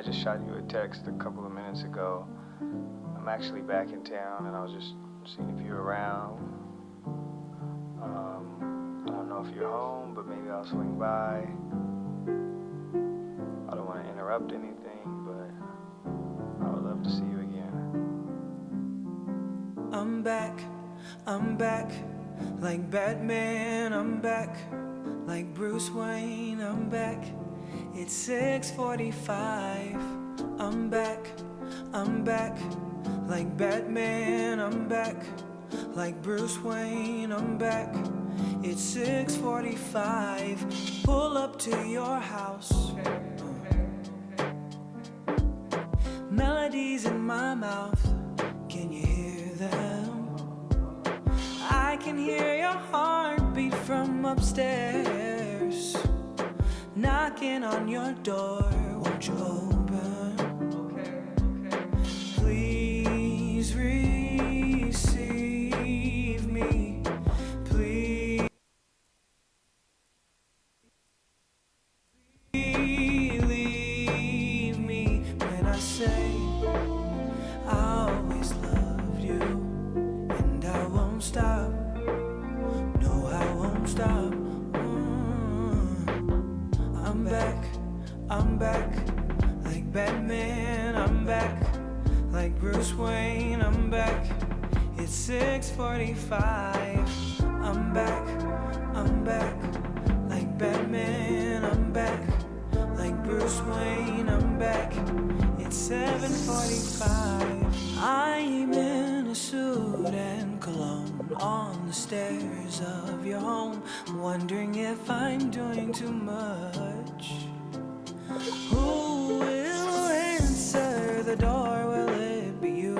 just shot you a text a couple of minutes ago. I'm actually back in town, and I was just seeing if you're around. I don't know if you're home, but maybe I'll swing by. I don't want to interrupt anything, but I would love to see you again. I'm back, like Batman, I'm back, like Bruce Wayne, I'm back. It's 6:45. I'm back, like Batman, I'm back, like Bruce Wayne, I'm back. It's 6:45. Pull up to your house. Melodies in my mouth. Can you hear them? I can hear your heartbeat from upstairs. Knocking on your door, won't you open? Please receive me. Please believe me when I say I always loved you, and I won't stop. No, I won't stop. I'm back, like Batman, I'm back, like Bruce Wayne, I'm back. It's 6:45. I'm back, like Batman, I'm back, like Bruce Wayne, I'm back. It's 7:45. I'm in a suit and cologne on the stairs of your home, wondering if I'm doing too much. Who will answer the door? Will it be you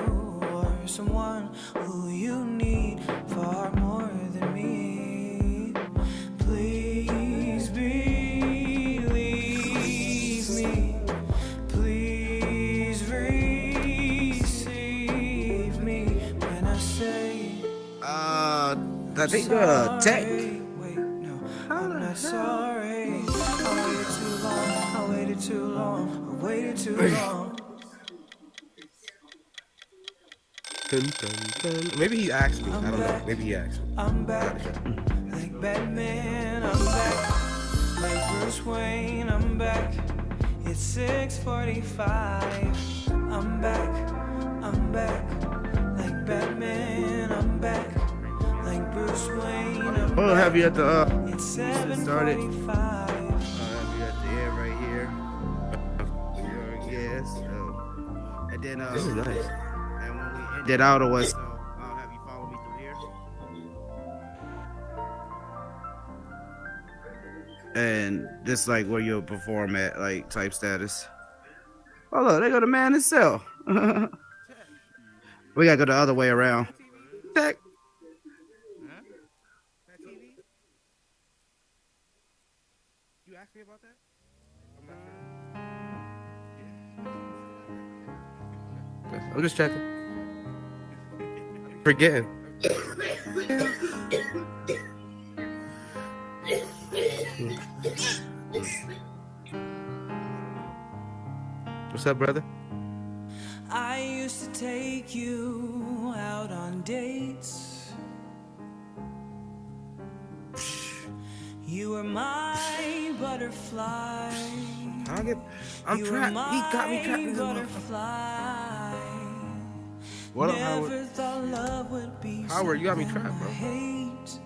or someone who you need far more than me? Please believe me. Please receive me when I say I think tech. Wait, no, I'm not sorry. I waited too long. Dun, dun, dun. Maybe he asked me. I don't know. Maybe he asked me. I'm back, like Batman, I'm back, like Bruce Wayne, I'm back. It's 6:45. I'm back, like Batman, I'm back, like Bruce Wayne, I'm back. We'll have you at the It's 7:45. I'll have you at the end right here. Yes. And then this is nice. And when we end it out, I'll have you follow me through here. And this like where you'll perform at, like type status. Oh look, they go to man itself. We gotta go the other way around. Tech. You asked me about that? I'm just checking. Forgetting. What's up, brother? I used to take you out on dates. You were my butterfly. I'm You trapped. were He got me trapped in this butterfly. What up, Never Howard? thought love would be Howard, you got me something trapped, bro. I hate.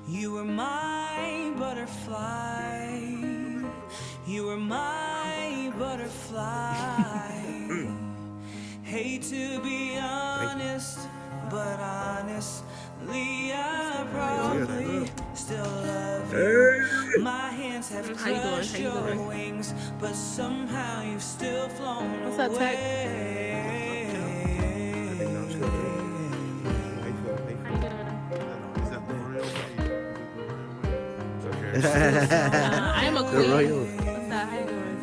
You were my butterfly. You were my butterfly. Hate to be honest, but honestly, I probably still love you. My hands have crushed your wings, but somehow you've still flown away. What's up, Tech? I am a queen. What's up? How you doing?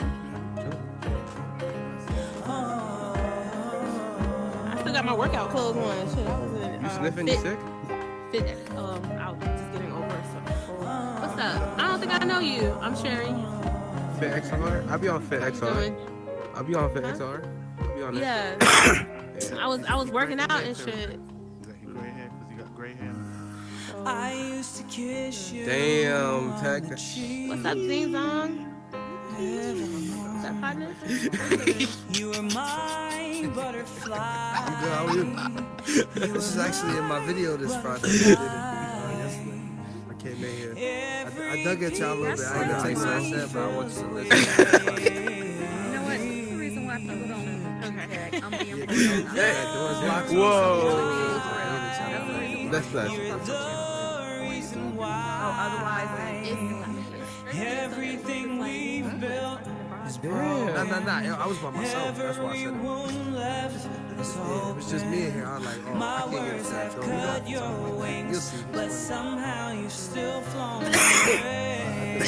I still got my workout clothes on. Shit, I was in. You sniffing? You sick? Fit. I was just getting over some. What's up? I don't think I know you. I'm Sherry. Fit XR. I be on Fit XR. Doing- I be on Fit XR. I be on that. Yeah. I was working out and shit. Is that your gray hair? Because you got gray hair. I used to kiss you. Damn, Tech. What's up, Zing Zong? What's up, partner? You were my butterfly. I'm good. How are you? This is actually in my video this Friday. I did it yesterday. I came in here. I dug at y'all a little bit. I ain't gonna take what I said, but I want you to listen. You know what? This is the reason why I people don't okay. I'm being real. Yeah, there was lots of Whoa. stuff. That's nice. Oh, otherwise Everything we've built is Nah. I was by myself. That's why I said it. left. Yeah, it was just me in here. I was like, oh, I can't get Words that have though. cut your You'll wings, see. but somehow you still flown away.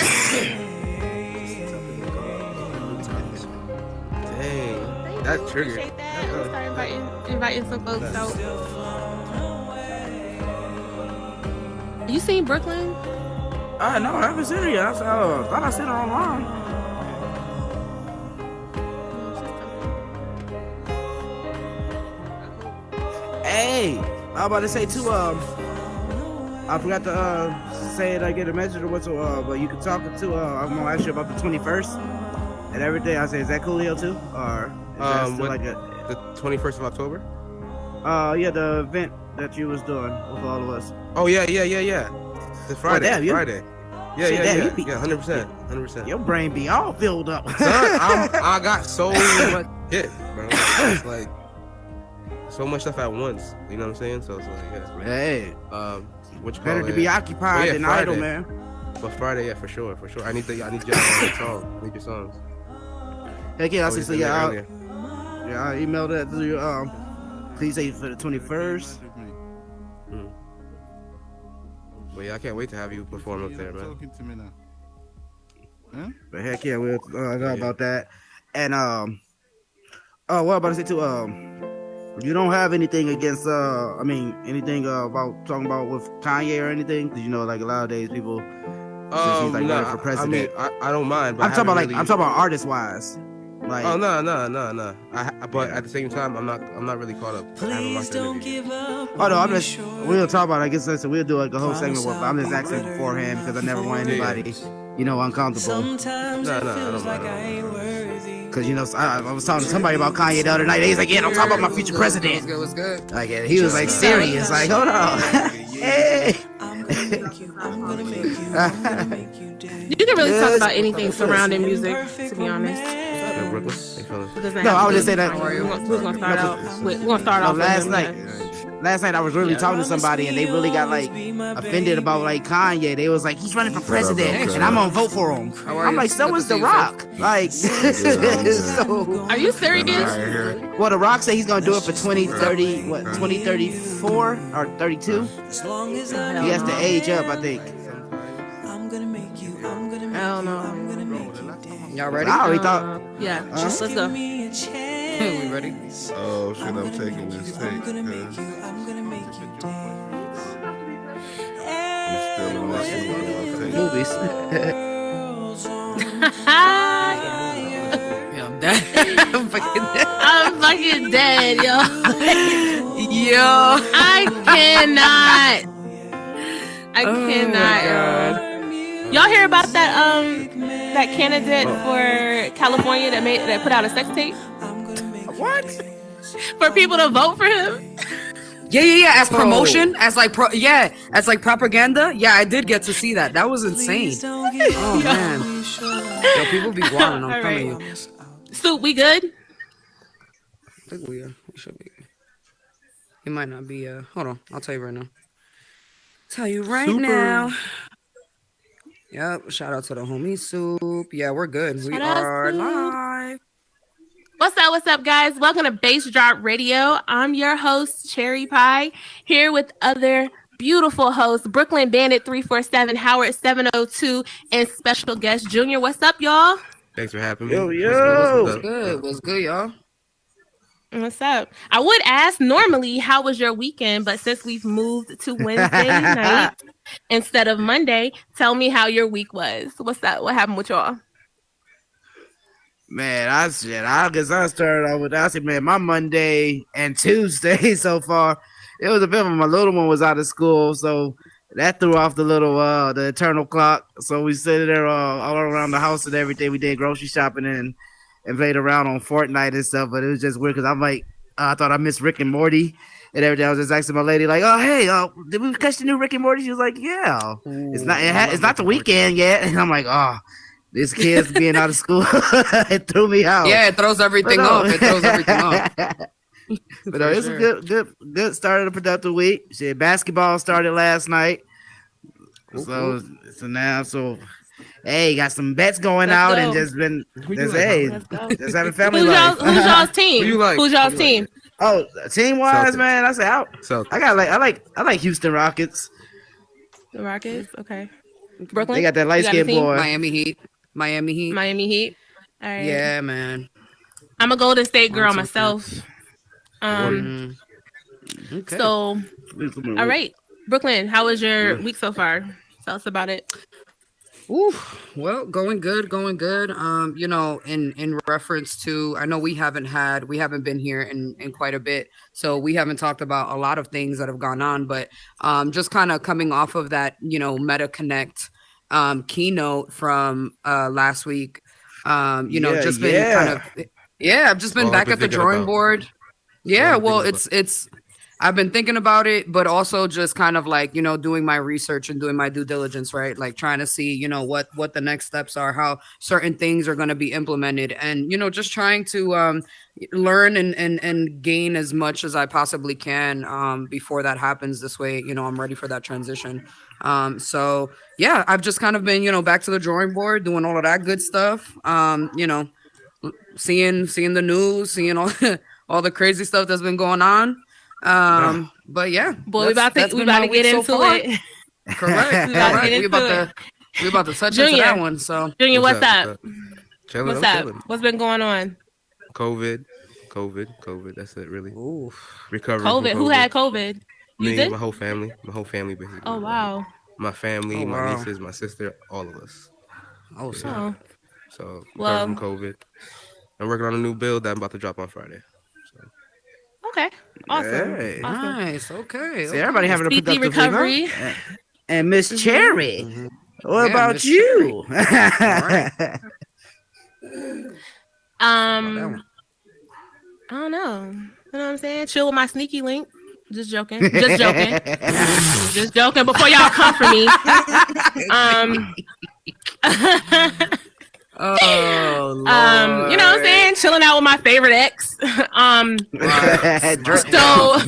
Dang. That's triggered. Appreciate that. I'm gonna start inviting some folks out. You seen Brooklyn? No, I haven't seen it yet. I thought I seen it online. Hey, I was about to say too. I forgot to say it. I get a message or whatsoever. But you can talk to. I'm gonna ask you about the 21st and everything. I say, is that Coolio too, or is that still what- like a? The 21st of October? Yeah, the event that you was doing with all of us. Oh, yeah. It's Friday. damn, you- Friday. Yeah, Shit, yeah, damn, yeah. you be- Yeah, 100%. 100%. Your brain be all filled up. Son, I got so much shit, bro. It's like so much stuff at once. You know what I'm saying? So it's like, yeah. Hey, What you call better it? to be occupied Oh, yeah, than Friday. idle, man. But Friday, yeah, for sure. I need your song. I need your songs. Heck yeah, I Oh, see. you So did it yeah, earlier. I emailed that to you. Please say for the 21st. Well, yeah, I can't wait to have you perform up there, man. Talking to me now. Huh? But heck yeah, we'll know about that. And what I'm about to say too. You don't have anything against anything about talking about with Kanye or anything? Because you know, like a lot of days people. Since he's like running for president. I mean, I don't mind. But I'm talking about really... I'm talking about artist wise. Like, oh no. But at the same time, I'm not really caught up. I haven't watched the interview. oh no, I'm just we'll talk about it. I guess listen, we'll do like a whole segment with. I'm just asking beforehand because I never want anybody, uncomfortable. Sometimes No, it I don't feels like mind. I ain't worthy. Because I was talking to somebody about Kanye the other night. He's like, "Yeah, don't talk about my future president." What's good? Like, and he was like serious. Like, hold on. Hey. I'm gonna make you. I'm gonna make you. I'm gonna make you dance. You can really talk about anything surrounding music, to be honest. Yeah, Brooklyn. Hey, fellas. It doesn't No, have I to would just be- say that- Who's gonna start out? We're gonna start off with last him, night. yeah. Last night I was really talking to somebody and they really got like offended about like Kanye. They was like, he's running for president and I'm gonna vote for him. I'm like, so is The Rock. Like, so. Are you serious? Well, The Rock said he's gonna do it for 2034 or 32. As long as I He has to age up, I think. I'm gonna make you. I'm gonna make I don't you. know. I'm gonna make you dance. Y'all ready? I already thought. Yeah, Just let's give go. me a chance. We ready? Oh shit, I'm taking this I'm take. gonna make Cause you. I'm gonna make you dance. I'm still in my take. Movies. Girls on Yeah, I'm dead. I'm fucking dead. I'm fucking dead, yo. Yo. I cannot. I Oh cannot, yo. Y'all hear about that that candidate for California that put out a sex tape What? for people to vote for him? Yeah. As promotion, as like as like propaganda. Yeah, I did get to see that. That was insane. don't give Oh man, yo, people be wilding. I'm All telling right. you. Soup, we good? I think we should be. It might not be. Hold on, I'll tell you right now. Tell you right now. Yep. Shout out to the homie Soup. Yeah, we're good. We Shout out, are Soup. live. What's up, guys? Welcome to Bass Drop Radio. I'm your host, Cherry Pie, here with other beautiful hosts, Brooklyn Bandit 347, Howard 702, and special guest Junior. What's up, y'all? Thanks for having me. Yo, What's yo. good? What's good? What's good, y'all? What's up? I would ask normally, how was your weekend? But since we've moved to Wednesday night instead of Monday, tell me how your week was. What's that? What happened with y'all? Man, I guess I started off with that. I said, man, my Monday and Tuesday so far, it was a bit of my little one was out of school, so that threw off the little the eternal clock. So we sat there all around the house and everything. We did grocery shopping and played around on Fortnite and stuff. But it was just weird because I'm like, I thought I missed Rick and Morty and everything. I was just asking my lady like, oh hey, did we catch the new Rick and Morty? She was like, yeah. It's not the weekend yet, and I'm like, oh. This kid's being out of school, it threw me out. Yeah, it throws everything off. It throws everything off. But it's a good start of the productive week. Shit, basketball started last night, so now hey, got some bets going Let's out go. and just been Let's go. just having family Who's life. y'all's team? Who you like? Who's y'all's Who you team? Oh, team wise, Celtics. man, I say out. So I like Houston Rockets. The Rockets. Okay. Brooklyn. They got that You light got a skinned team? boy. Miami Heat. Miami Heat. All right. Yeah, man. I'm a Golden State girl 1, 2, myself. Okay. So all right, Brooklyn. How was your week so far? Tell us about it. Ooh, well, going good. You know, in reference to, I know we haven't been here in quite a bit, so we haven't talked about a lot of things that have gone on, but just kind of coming off of that, you know, Meta Connect keynote from last week. I've just been back at the drawing board. Yeah, well, I've been thinking about it, but also just kind of like, you know, doing my research and doing my due diligence, right? Like trying to see, you know, what the next steps are, how certain things are going to be implemented, and, you know, just trying to learn and gain as much as I possibly can before that happens. This way, you know, I'm ready for that transition. So yeah, I've just kind of been, you know, back to the drawing board, doing all of that good stuff. You know, seeing the news, seeing all the crazy stuff that's been going on. But yeah, Boy, we about to get into it. Correct. We about to touch into Junior. that one. So Junior, what's up? Chilling, What's I'm up? chilling. What's been going on? COVID. That's it, really. Recovery. COVID. from Who had COVID? You Me, did? my whole family, basically. Oh wow. My family, Oh, my wow. nieces, my sister, all of us. Oh, so Oh. So Well- recovered from COVID. I'm working on a new build that I'm about to drop on Friday. Okay. Awesome. Hey. Awesome. nice. Okay. See, everybody having a Speedy productive week, huh? recovery. And Miss Cherry, what Yeah, about Miss you? I don't know. You know what I'm saying? Chill with my sneaky link. Just joking. Just joking. Just joking before y'all come for me. Oh, Lord. You know what I'm saying? Chilling out with my favorite ex. So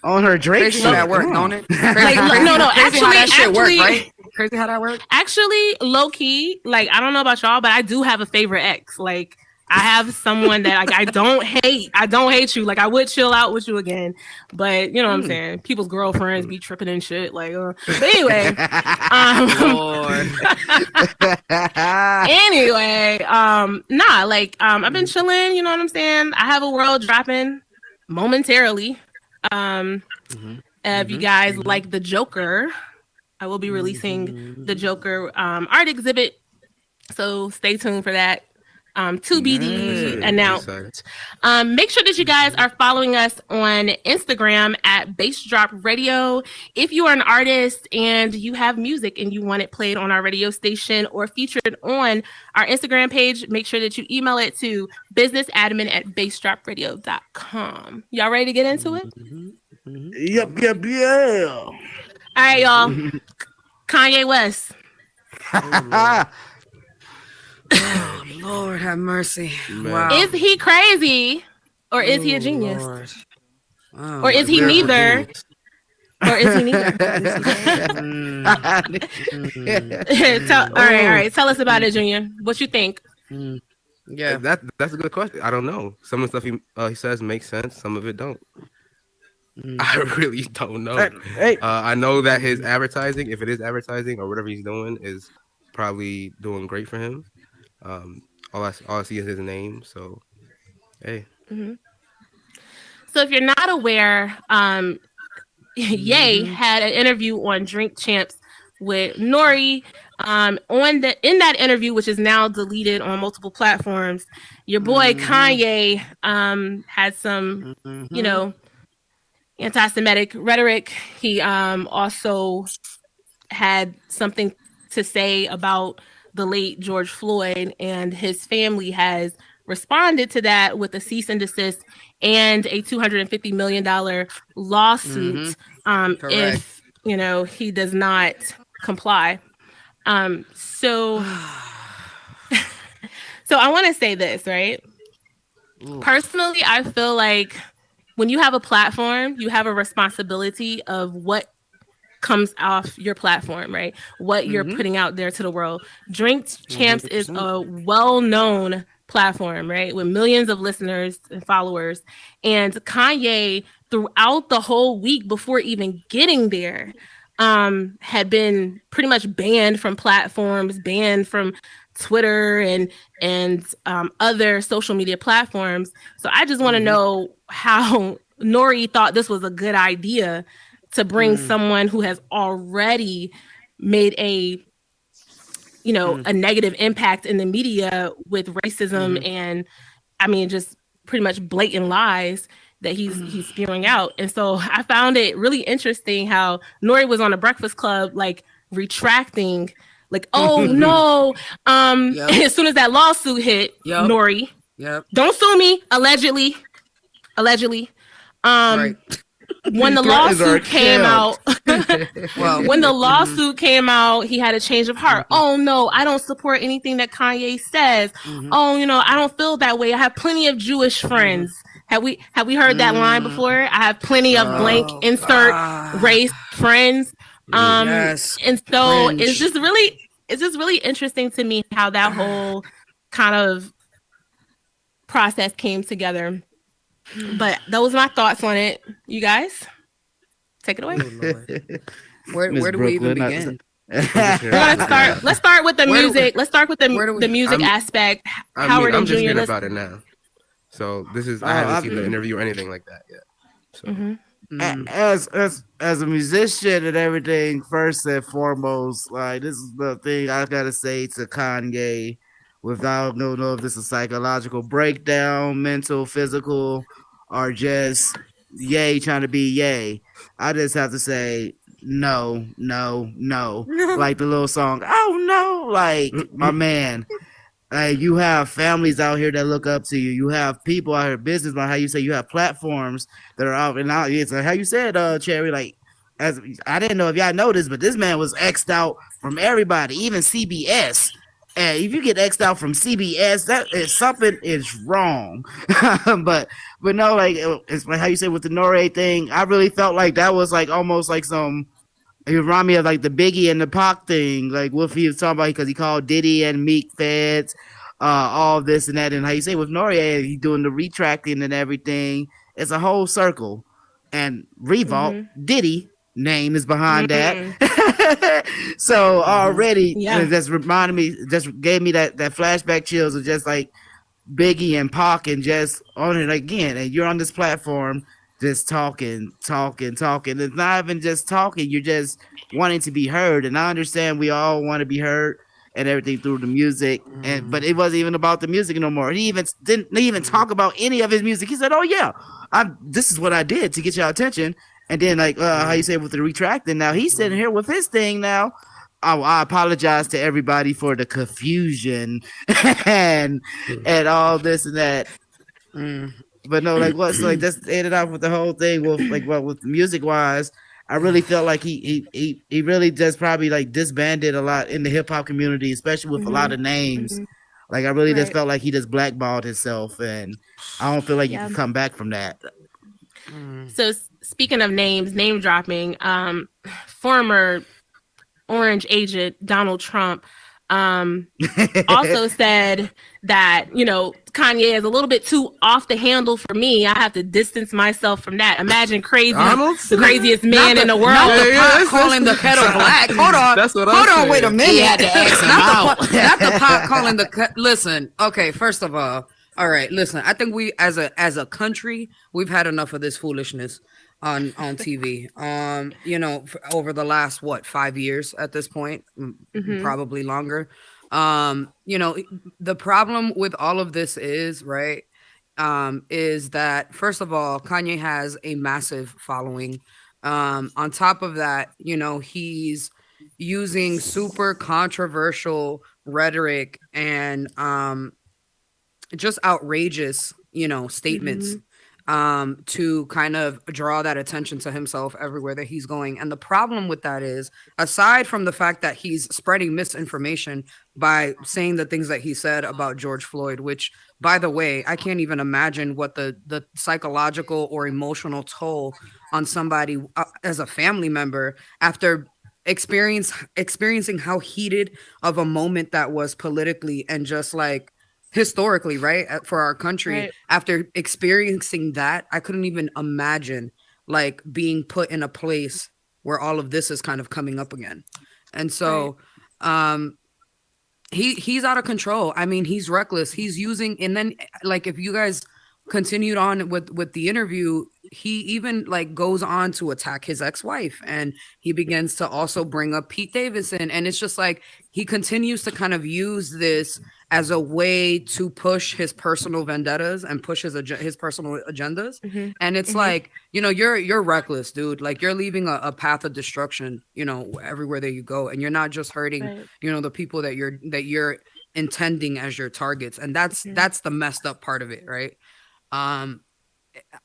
On her Drake Crazy shit. how that work, don't it? Like, no, Crazy how that shit work, actually- right? Crazy how that work. actually, low key, like I don't know about y'all, but I do have a favorite ex. Like I have someone that like I don't hate you. Like I would chill out with you again, but you know what I'm saying. People's girlfriends be tripping and shit. Like, but anyway, Lord. I've been chilling. You know what I'm saying. I have a world dropping momentarily. If you guys like the Joker, I will be releasing the Joker art exhibit. So stay tuned for that. To be announced. Make sure that you guys are following us on Instagram at Bass Drop Radio. If you are an artist and you have music and you want it played on our radio station or featured on our Instagram page, make sure that you email it to businessaadmin@bassdropradio.com. Y'all ready to get into it? Yep. All right, y'all. Kanye West. Oh, Lord have mercy. Man. Wow. Is he crazy or is he a genius? Lord. Oh, Or is he Lyrical neither? genius. Or is he neither? All right. Tell us about it, Junior. What you think? Yeah. That's a good question. I don't know. Some of the stuff he says makes sense. Some of it don't. I really don't know. Hey. I know that his advertising, if it is advertising or whatever he's doing, is probably doing great for him. All I see is his name. So, hey. So if you're not aware, Ye had an interview on Drink Champs with Nori. in that interview, which is now deleted on multiple platforms, your boy Kanye had some, you know, anti-Semitic rhetoric. He also had something to say about the late George Floyd, and his family has responded to that with a cease and desist and a $250 million lawsuit if, you know, he does not comply. So I want to say this, right? Personally, I feel like when you have a platform, you have a responsibility of what comes off your platform, right? What you're putting out there to the world. Drink Champs is a well-known platform, right? With millions of listeners and followers. And Kanye, throughout the whole week before even getting there, had been pretty much banned from platforms, banned from Twitter and other social media platforms. So I just want to know how Nori thought this was a good idea to bring someone who has already made a negative impact in the media with racism and, I mean, just pretty much blatant lies that he's spewing out. And so I found it really interesting how Nori was on the Breakfast Club, like retracting, like, oh no. As soon as that lawsuit hit, Nori, don't sue me, allegedly. Right. When the lawsuit came out, he had a change of heart. Oh no, I don't support anything that Kanye says. Oh, you know, I don't feel that way. I have plenty of Jewish friends. Have we heard that line before? I have plenty of blank insert race friends. Yes. And so it's just really interesting to me how that whole kind of process came together. But those are my thoughts on it. You guys, take it away. Where do we even begin? Let's start with the music. Let's start with the music aspect. Howard I'm and just Junior. hearing about it now. So this is I haven't seen the interview or anything like that yet. So. As a musician and everything, first and foremost, like this is the thing I gotta say to Kanye. Without know if this is psychological breakdown, mental, physical, or just Ye trying to be Ye. I just have to say no. Like the little song, oh no, like my man. You have families out here that look up to you. You have people out here, business, like how you say you have platforms that are out and out. It's like how you said, Cherry, like as I didn't know if y'all noticed, but this man was X'd out from everybody, even CBS. And if you get X'd out from CBS, that is something is wrong. but no, like it's like how you said with the Nori thing, I really felt like that was like almost like some. It reminded me of like the Biggie and the Pac thing, like what he was talking about because he called Diddy and Meek feds, all this and that, and how you say with Nori, he doing the retracting and everything. It's a whole circle, and Revolt Diddy name is behind that. So already it just reminded me, just gave me that flashback chills of just like Biggie and Pac and just on it again. And you're on this platform just talking. It's not even just talking, you're just wanting to be heard. And I understand we all want to be heard and everything through the music. And but it wasn't even about the music no more. He even didn't even talk about any of his music. He said, oh yeah, this is what I did to get your attention. And then, like, how you say with the retracting, now he's sitting here with his thing now. I apologize to everybody for the confusion and all this and that. But no, like, what's like, just ended off with the whole thing with like what with music wise. I really felt like he really just probably like disbanded a lot in the hip hop community, especially with a lot of names. Like, I really just felt like he just blackballed himself, and I don't feel like you can come back from that. So speaking of names, name dropping, former Orange agent Donald Trump also said that, you know, Kanye is a little bit too off the handle for me. I have to distance myself from that. Imagine the craziest man in the world. Not the pot calling the kettle black. Hold on. That's what Hold I'm on. Wait a saying. minute. He had to ask him not the pot calling the listen. Okay. First of all right. Listen. I think we as a country we've had enough of this foolishness. on TV. You know, over the last 5 years at this point, probably longer. You know, the problem with all of this is right. Is that first of all, Kanye has a massive following. On top of that, you know, he's using super controversial rhetoric and just outrageous, you know, statements to kind of draw that attention to himself everywhere that he's going. And the problem with that is, aside from the fact that he's spreading misinformation by saying the things that he said about George Floyd, which, by the way, I can't even imagine what the psychological or emotional toll on somebody as a family member after experiencing how heated of a moment that was politically and just like historically, right, for our country. Right. After experiencing that, I couldn't even imagine like being put in a place where all of this is kind of coming up again. And so he's out of control. I mean, he's reckless. He's using, and then like if you guys continued on with the interview, he even like goes on to attack his ex-wife, and he begins to also bring up Pete Davidson, and it's just like he continues to kind of use this as a way to push his personal vendettas and push his personal agendas. And it's like, you know, you're reckless, dude. Like you're leaving a path of destruction, you know, everywhere that you go, and you're not just hurting, you know, the people that you're intending as your targets, and that's the messed up part of it, right?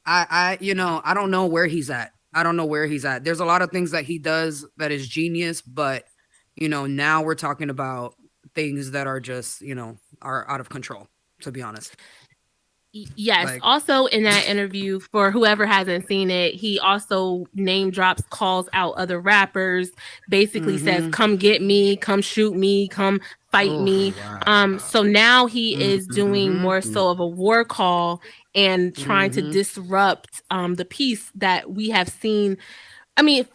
I you know, I don't know where he's at. There's a lot of things that he does that is genius, but you know, now we're talking about things that are just, you know, are out of control, to be honest. Yes. Like- Also in that interview, for whoever hasn't seen it, he also name drops, calls out other rappers, basically says, come get me, come shoot me, come fight me. So now he is doing more so of a war call and trying to disrupt the peace that we have seen. I mean,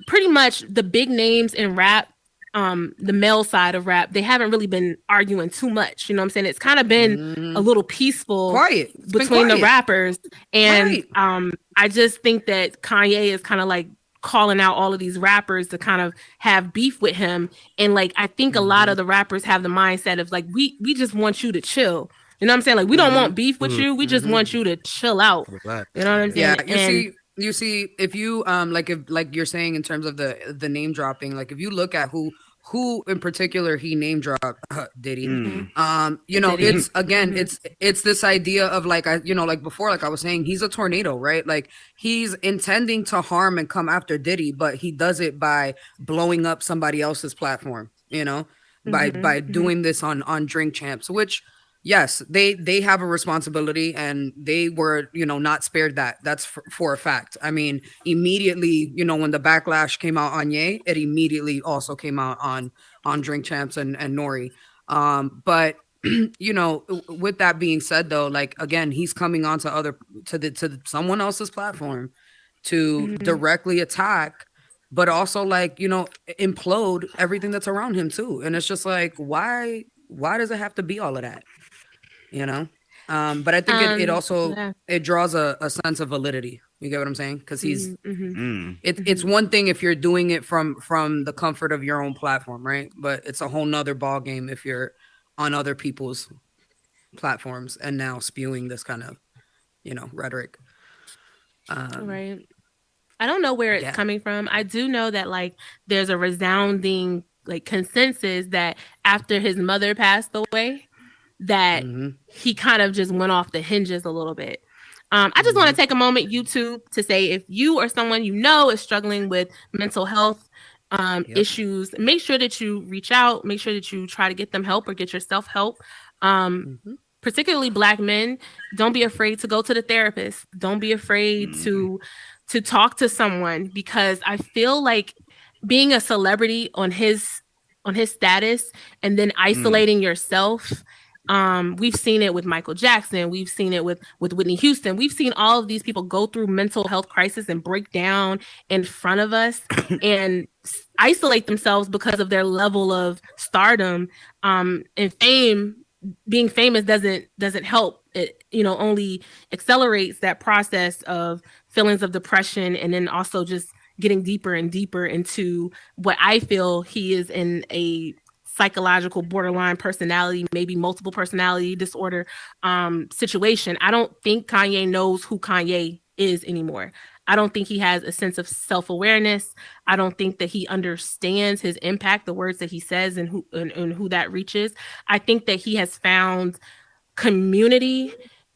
pretty much the big names in rap, the male side of rap, they haven't really been arguing too much. You know what I'm saying? It's kind of been a little peaceful, quiet between the rappers. And I just think that Kanye is kind of like calling out all of these rappers to kind of have beef with him. And like, I think a lot of the rappers have the mindset of like, we just want you to chill. You know what I'm saying? Like, we don't want beef with you. We just want you to chill out. You know what I'm saying? Yeah, you see, if you like you're saying in terms of the name dropping, like if you look at who in particular he name dropped, Diddy. You know, Diddy. it's again, it's this idea of like, you know, like before, like I was saying, he's a tornado, right? Like he's intending to harm and come after Diddy, but he does it by blowing up somebody else's platform, you know, by doing this on Drink Champs, which yes, they have a responsibility, and they were, you know, not spared that. That's for a fact. I mean, immediately, you know, when the backlash came out on Ye, it immediately also came out on Drink Champs and Nori. But you know, with that being said, though, like again, he's coming on to someone else's platform to directly attack, but also like, you know, implode everything that's around him too. And it's just like, why does it have to be all of that? You know, but I think it also it draws a sense of validity. You get what I'm saying? Because he's it's one thing if you're doing it from the comfort of your own platform, right? But it's a whole nother ball game if you're on other people's platforms and now spewing this kind of, you know, rhetoric. Right. I don't know where it's coming from. I do know that like there's a resounding like consensus that after his mother passed away, that he kind of just went off the hinges a little bit. I just want to take a moment, YouTube, to say if you or someone you know is struggling with mental health issues, make sure that you reach out, make sure that you try to get them help or get yourself help. Particularly Black men, don't be afraid to go to the therapist. Don't be afraid to talk to someone, because I feel like being a celebrity on his status and then isolating yourself. We've seen it with Michael Jackson. We've seen it with Whitney Houston. We've seen all of these people go through mental health crisis and break down in front of us and isolate themselves because of their level of stardom. And fame, being famous doesn't help it only accelerates that process of feelings of depression, and then also just getting deeper and deeper into what I feel he is in a psychological borderline personality, maybe multiple personality disorder situation. I don't think Kanye knows who Kanye is anymore. I don't think he has a sense of self-awareness. I don't think that he understands his impact, the words that he says, and who that reaches. I think that he has found community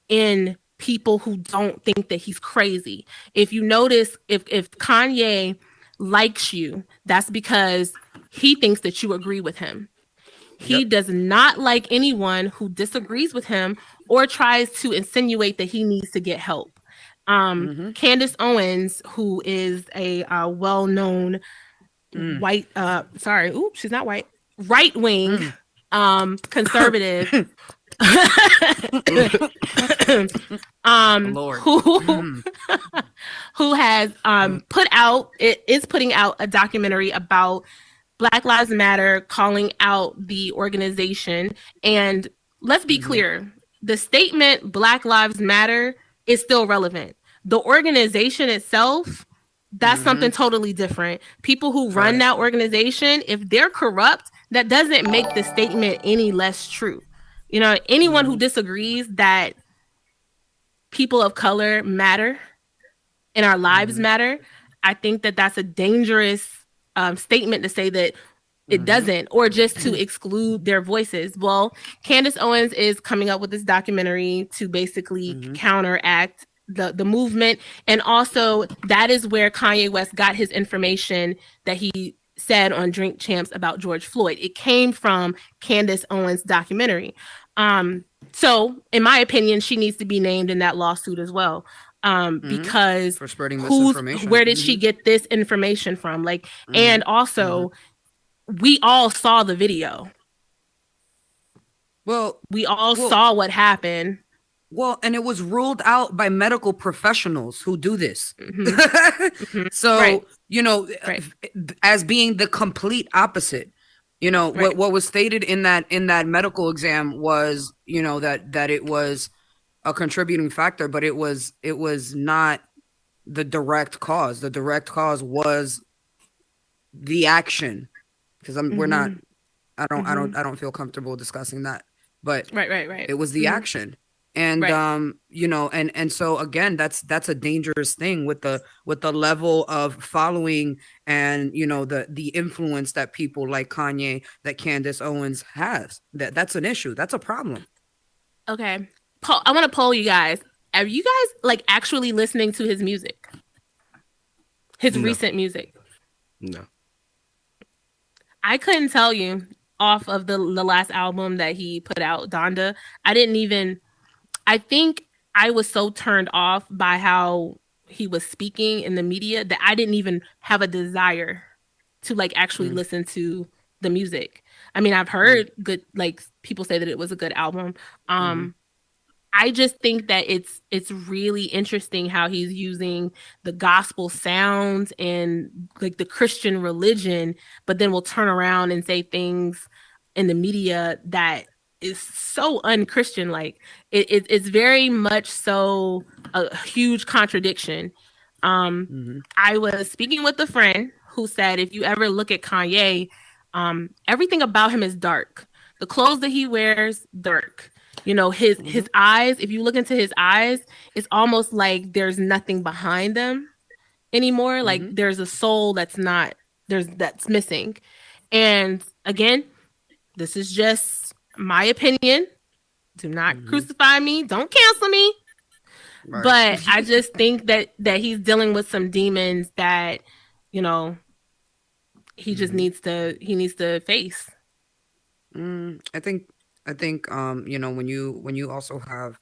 in people who don't think that he's crazy. If you notice, if Kanye likes you, that's because he thinks that you agree with him. He does not like anyone who disagrees with him or tries to insinuate that he needs to get help. Candace Owens, who is a well-known white, she's not white, right-wing conservative, who has is putting out a documentary about Black Lives Matter, calling out the organization. And let's be clear, the statement Black Lives Matter is still relevant. The organization itself, that's something totally different. People who run that organization, if they're corrupt, that doesn't make the statement any less true. Anyone who disagrees that people of color matter and our lives matter, I think that that's a dangerous statement to say that it doesn't, or just to exclude their voices. Well, Candace Owens is coming up with this documentary to basically counteract the movement. And also that is where Kanye West got his information that he said on Drink Champs about George Floyd. It came from Candace Owens' documentary. So in my opinion, she needs to be named in that lawsuit as well. Because for spreading misinformation. Where did she get this information from? And also we all saw the video. Well, we all saw what happened. Well, and it was ruled out by medical professionals who do this. So, as being the complete opposite. What was stated in that medical exam was, that it was a contributing factor, but it was not the direct cause. The direct cause was the action, because we're not. I don't feel comfortable discussing that, but right. It was the action, and and so again, that's a dangerous thing with the level of following and the influence that people like Kanye, that Candace Owens has. That's an issue. That's a problem. Okay. I want to poll you guys. Are you guys actually listening to his music? His recent music? No. I couldn't tell you off of the last album that he put out, Donda. I think I was so turned off by how he was speaking in the media that I didn't even have a desire to actually listen to the music. I mean, I've heard good, people say that it was a good album. I just think that it's really interesting how he's using the gospel sounds and the Christian religion, but then will turn around and say things in the media that is so unchristian. It's very much so a huge contradiction. I was speaking with a friend who said, if you ever look at Kanye, everything about him is dark. The clothes that he wears, dark. His eyes, if you look into his eyes, it's almost like there's nothing behind them anymore. There's a soul that's missing. And again, this is just my opinion. Do not crucify me. Don't cancel me. Right. But I just think that he's dealing with some demons that, he just needs to face. I think when you also have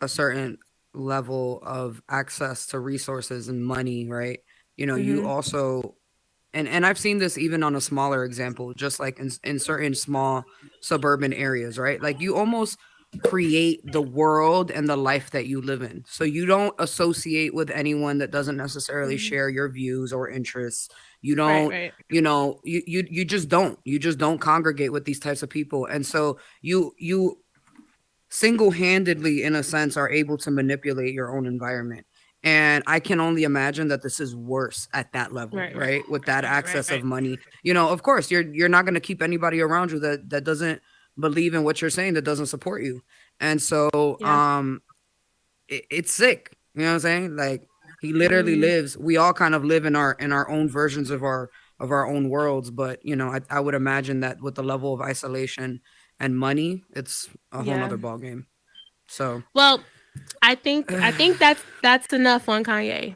a certain level of access to resources and money, right? You also, and I've seen this even on a smaller example, just like in certain small suburban areas, right? You almost create the world and the life that you live in. So you don't associate with anyone that doesn't necessarily share your views or interests. You don't, you just don't congregate with these types of people. And so you single-handedly, in a sense, are able to manipulate your own environment. And I can only imagine that this is worse at that level, right? With that access of money. You know, of course, you're not going to keep anybody around you that doesn't believe in what you're saying, that doesn't support you. And so it's sick. You know what I'm saying? Like, he literally lives, we all kind of live in our own versions of our own worlds. But, you know, I would imagine that with the level of isolation and money, it's a whole other ball game. So, well, I think that's enough on Kanye.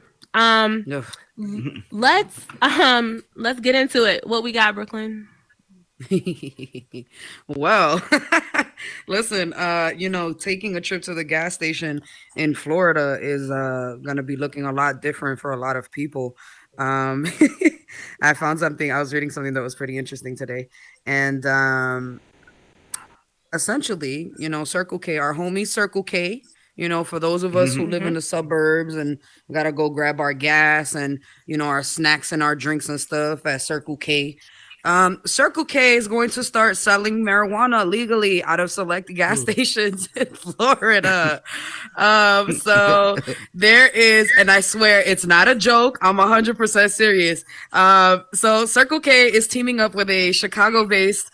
Let's get into it. What we got, Brooklyn? Well, listen, you know, taking a trip to the gas station in Florida is gonna be looking a lot different for a lot of people. I found something, I was reading something that was pretty interesting today, and essentially, you know, Circle K, our homie Circle K, you know, for those of us who live in the suburbs and gotta go grab our gas and, you know, our snacks and our drinks and stuff at Circle K. Circle K is going to start selling marijuana legally out of select gas stations in Florida. So there is, and I swear it's not a joke, I'm 100% serious. So Circle K is teaming up with a Chicago-based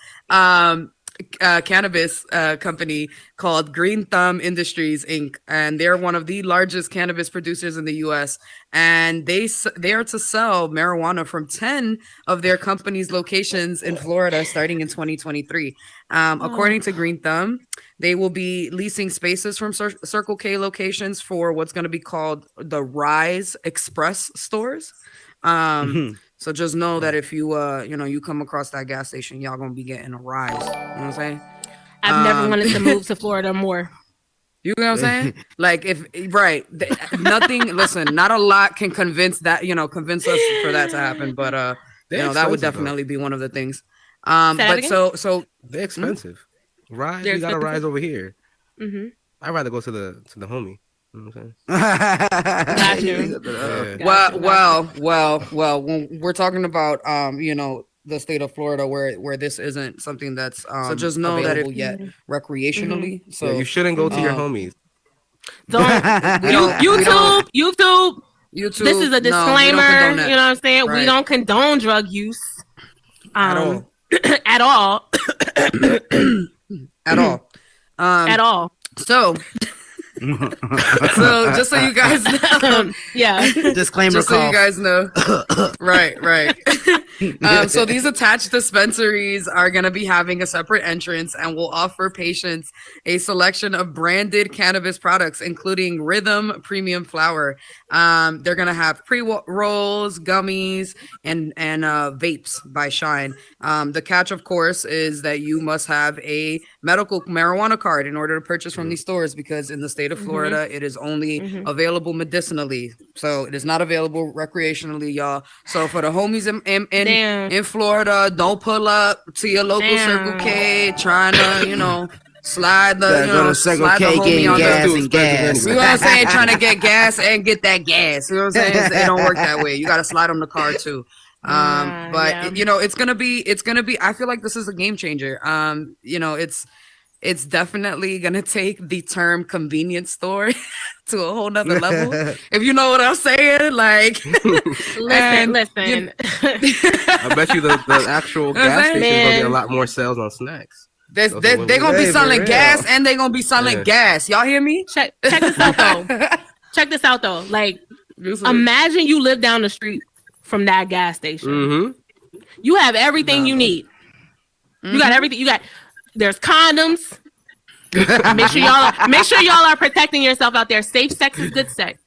cannabis company called Green Thumb Industries Inc. And they're one of the largest cannabis producers in the U.S. And they are to sell marijuana from 10 of their company's locations in Florida starting in 2023. According to Green Thumb, they will be leasing spaces from Circle K locations for what's going to be called the Rise Express stores. So just know that if you you know, you come across that gas station, y'all gonna be getting a rise. You know what I'm saying? I've never wanted to move to Florida more. You know what I'm saying? Like, if nothing. Listen, not a lot can convince us for that to happen. But you know, that would definitely be one of the things. But so they're expensive. Rise, you gotta rise over here. I'd rather go to the homie. You know what I'm saying? Well, when we're talking about you know, the state of Florida where this isn't something that's so just know that it yet recreationally. So you shouldn't go to your homies. Don't YouTube. This is a disclaimer. You know what I'm saying? Right. We don't condone drug use at all. At all. At all. So just so you guys know, disclaimer. Just so you guys know, right. So these attached dispensaries are going to be having a separate entrance and will offer patients a selection of branded cannabis products, including Rhythm premium flower. They're going to have pre-rolls, gummies, and vapes by Shine. The catch, of course, is that you must have a medical marijuana card in order to purchase from these stores, because in the state of Florida, it is only available medicinally. So it is not available recreationally, y'all. So for the homies in Florida, don't pull up to your local Circle K trying to, you know, slide the homie on the gas. You know what I'm saying? Trying to get gas and get that gas. You know what I'm saying? It don't work that way. You got to slide them the card too. But you know, it's gonna be. I feel like this is a game changer. You know, it's definitely gonna take the term convenience store to a whole nother level. If you know what I'm saying, like, listen. I bet you the actual gas station is gonna get a lot more sales on snacks. They're gonna be selling gas, and they're gonna be selling gas. Y'all hear me? Check this out though. Check this out though. Like, imagine you live down the street from that gas station. You have everything you need. You got everything. There's condoms. Make sure y'all are protecting yourself out there. Safe sex is good sex.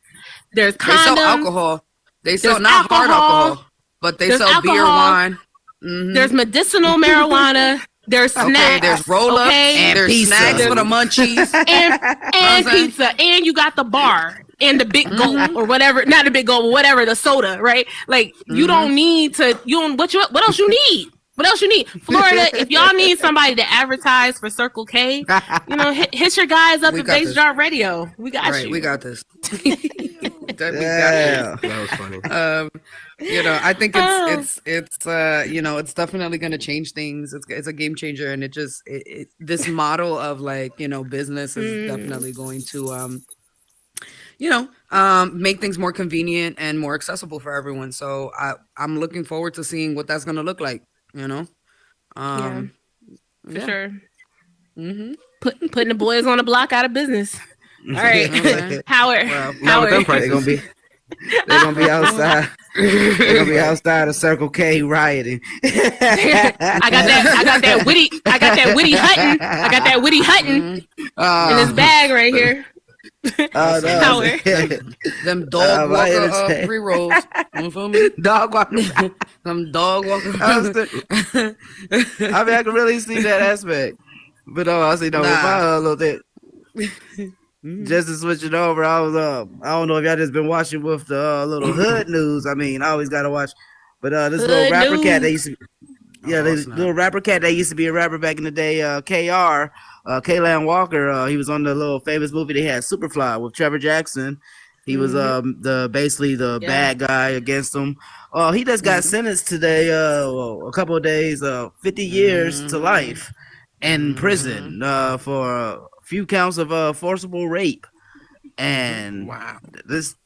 There's condoms. They sell alcohol. They sell not hard alcohol, but they sell beer, wine. There's medicinal marijuana. There's snacks. There's roll-ups. And there's pizza. Snacks for the munchies. and pizza. And you got the bar. And the big gulp or whatever, not the big gulp, but whatever, the soda, right? Like, you don't need to, what else you need? What else you need? Florida, if y'all need somebody to advertise for Circle K, you know, hit your guys up at Base Drop Radio. We got you. We got this. Debbie Yeah. That was funny. I think it's it's definitely going to change things. It's a game changer, and this model of business is definitely going to make things more convenient and more accessible for everyone. So I'm looking forward to seeing what that's going to look like. For sure. Mm-hmm. Putting the boys on the block out of business. All right, Okay. Howard. Well, Howard. They're gonna be outside. They're gonna be outside of Circle K rioting. I got that witty Hutton. I got that witty Hutton in his bag right here. Howard. Them dog my walker entertainment. pre-rolls. You feel me? Dog walker. Them dog walker. I mean, I can really see that aspect. But I see with my little bit. Just to switch it over, I was I don't know if y'all just been watching with the little hood news. I mean, I always gotta watch. But this little Hood rapper news. cat that used to this little rapper cat that used to be a rapper back in the day, KR, Kaylan Walker, he was on the little famous movie they had, Superfly, with Trevor Jackson. He was basically the bad guy against him. He just got sentenced today, a couple of days, 50 years to life in prison for a few counts of forcible rape. And Wow. this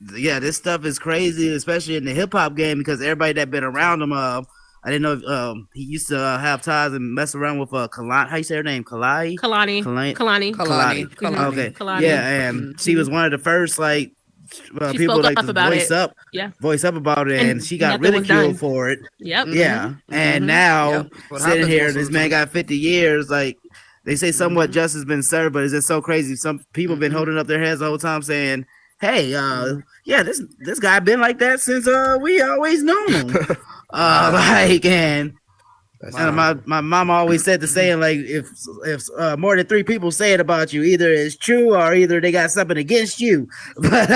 stuff is crazy, especially in the hip hop game, because everybody that been around him, I didn't know if, he used to have ties and mess around with Kalani. How you say her name? Kalani. Kalani. Okay. Kalani. Yeah, and she was one of the first She people spoke like up to about voice it. up, Yeah. voice up about it, and And she got nothing was ridiculed done. for it. Yep. Yeah, and now Yep. What sitting happens here, most of this the man time. got 50 years. Like they say, somewhat justice has been served, but it's just so crazy. Some people been holding up their hands the whole time, saying, "Hey, yeah, this guy been like that since we always known him." And my mom always said the saying, like, if more than 3 people say it about you, either it's true or either they got something against you. But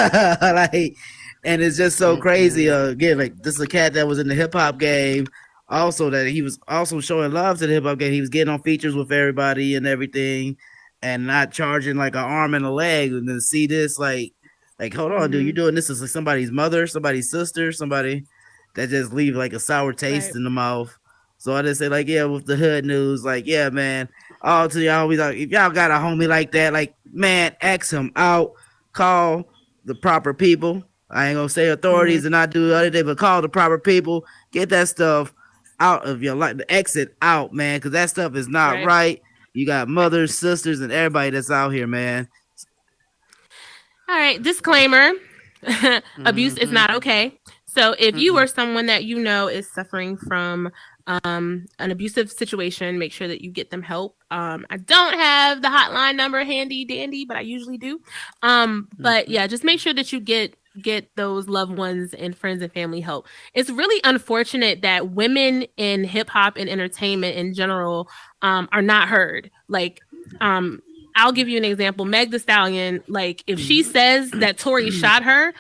and it's just so crazy. Again, like, this is a cat that was in the hip hop game. Also, that he was also showing love to the hip hop game. He was getting on features with everybody and everything, and not charging like an arm and a leg. And then see this, like, hold on, dude, you're doing this as like somebody's mother, somebody's sister, somebody that just leave like a sour taste in the mouth. So I just say, like, yeah, with the hood news, like, yeah, man, all to y'all, if y'all got a homie like that, like, man, X him out, call the proper people. I ain't gonna say authorities and not do the other day, but call the proper people, get that stuff out of your life, the exit out, man, because that stuff is not right. You got mothers, sisters, and everybody that's out here, man. All right, disclaimer. Abuse is not okay. So if you or someone that you know is suffering from an abusive situation, make sure that you get them help. I don't have the hotline number handy dandy, but I usually do. But yeah, just make sure that you get those loved ones and friends and family help. It's really unfortunate that women in hip hop and entertainment in general are not heard. Like, I'll give you an example. Meg Thee Stallion, like, if she says that Tory shot her,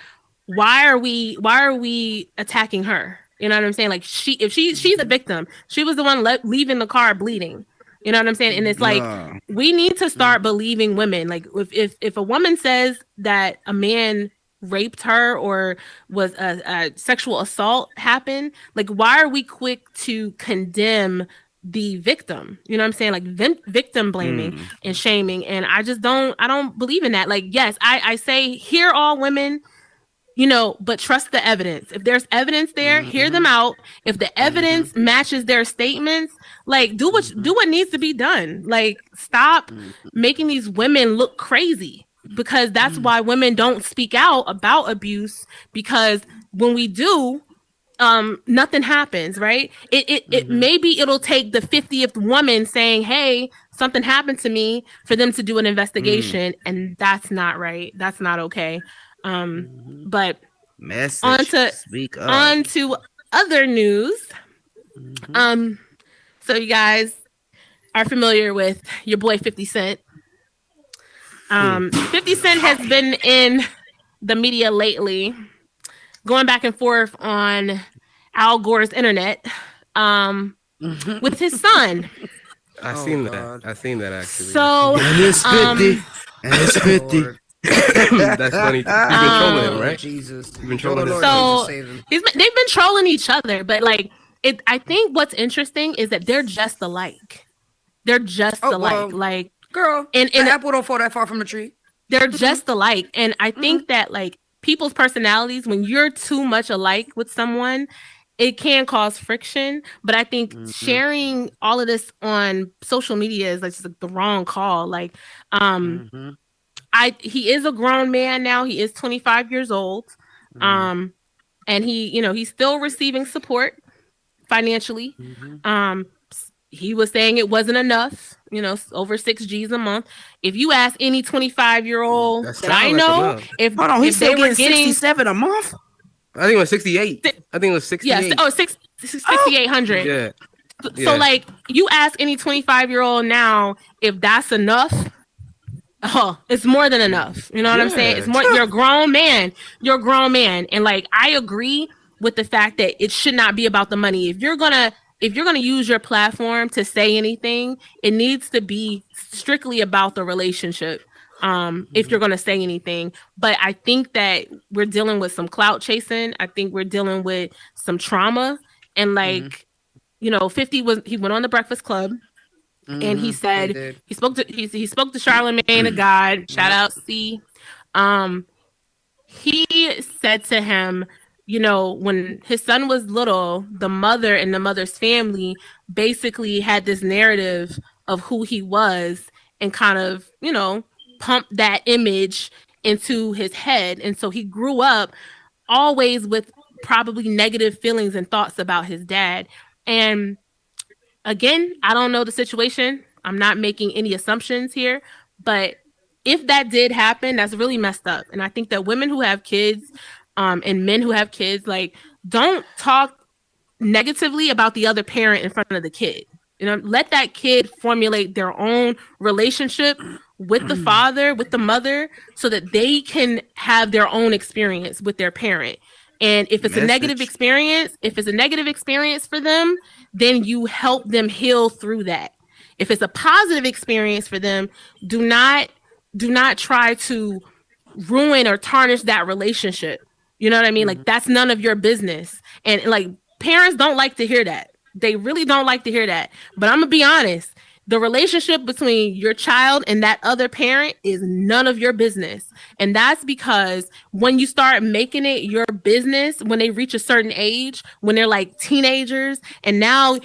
why are we attacking her? You know what I'm saying? Like, she's a victim. She was the one leaving the car bleeding. You know what I'm saying? And it's like, we need to start believing women. Like, if a woman says that a man raped her or was a sexual assault happened, like, why are we quick to condemn the victim? You know what I'm saying? Like, victim blaming and shaming. And I don't believe in that. Like, yes, I say hear all women, you know, but trust the evidence. If there's evidence there, hear them out. If the evidence matches their statements, like, do what needs to be done. Like, stop making these women look crazy, because that's why women don't speak out about abuse, because when we do, nothing happens, right? It maybe it'll take the 50th woman saying, "Hey, something happened to me," for them to do an investigation, and that's not right. That's not okay. But Message. Speak up. on to other news. So you guys are familiar with your boy 50 Cent. 50 Cent has been in the media lately, going back and forth on Al Gore's internet with his son. I seen that actually. So And it's 50. And it's 50. That's funny. You've been trolling him, right? Jesus. You've been trolling him. So they've been trolling each other, but like I think what's interesting is that they're just alike. They're just alike. Well, like girl, and the apple don't fall that far from the tree. They're just alike, and I think that like people's personalities, when you're too much alike with someone, it can cause friction. But I think sharing all of this on social media is like just like the wrong call. Like, he is a grown man now. He is 25 years old, and he's still receiving support financially. He was saying it wasn't enough, over 6 G's a month. If you ask any 25-year-old that I know, he's still getting 67 a month. I think it was 68. I think it was 68. Yeah. 6,800. Yeah. So like, you ask any 25-year-old now if that's enough. Oh, it's more than enough. You know what I'm saying? It's more. You're a grown man. And like, I agree with the fact that it should not be about the money. If you're gonna use your platform to say anything, it needs to be strictly about the relationship. If you're gonna say anything. But I think that we're dealing with some clout chasing. I think we're dealing with some trauma. And like, 50 went on the Breakfast Club. And he said he spoke to Charlamagne the God. Shout out C. He said to him, when his son was little, the mother and the mother's family basically had this narrative of who he was and kind of, pumped that image into his head. And so he grew up always with probably negative feelings and thoughts about his dad. And again, I don't know the situation. I'm not making any assumptions here, but if that did happen, that's really messed up. And I think that women who have kids, and men who have kids, like, don't talk negatively about the other parent in front of the kid. Let that kid formulate their own relationship with the father, with the mother, so that they can have their own experience with their parent. And if it's a negative experience, for them, then you help them heal through that. If it's a positive experience for them, do not try to ruin or tarnish that relationship. You know what I mean? Like, that's none of your business. And like, parents don't like to hear that. They really don't like to hear that. But I'm gonna be honest. The relationship between your child and that other parent is none of your business. And that's because when you start making it your business, when they reach a certain age, when they're like teenagers, and now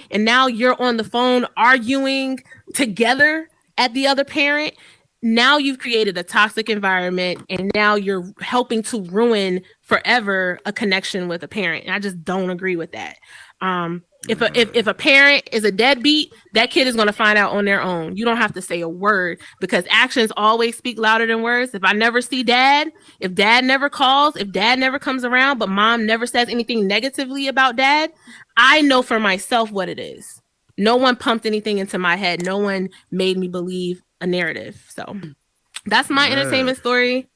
you're on the phone arguing together at the other parent, now you've created a toxic environment, and now you're helping to ruin forever a connection with a parent. And I just don't agree with that. If a parent is a deadbeat, that kid is going to find out on their own. You don't have to say a word, because actions always speak louder than words. If I never see dad, if dad never calls, if dad never comes around, but mom never says anything negatively about dad, I know for myself what it is. No one pumped anything into my head. No one made me believe a narrative. So that's my entertainment story.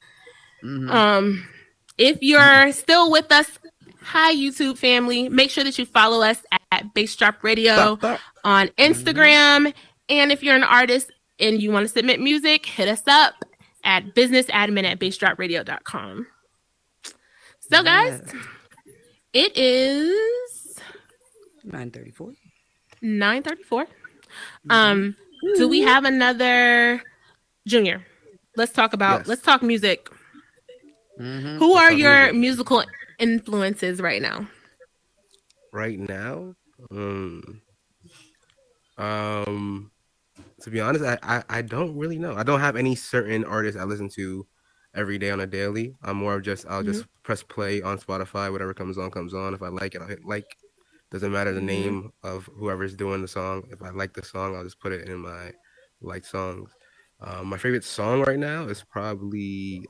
If you're still with us, hi YouTube family, make sure that you follow us at Bass Drop Radio on Instagram. And if you're an artist and you want to submit music, hit us up at businessadmin@bassdropradio.com. So guys, it is 9:34. 9:34. Do we have another Junior? Let's talk music. Who are your musical influences right now? Right now, to be honest, I don't really know. I don't have any certain artists I listen to every day on a daily. I'm more of I'll just press play on Spotify, whatever comes on. If I like it, I'll hit like. Doesn't matter the name of whoever's doing the song. If I like the song, I'll just put it in my like songs. My favorite song right now is probably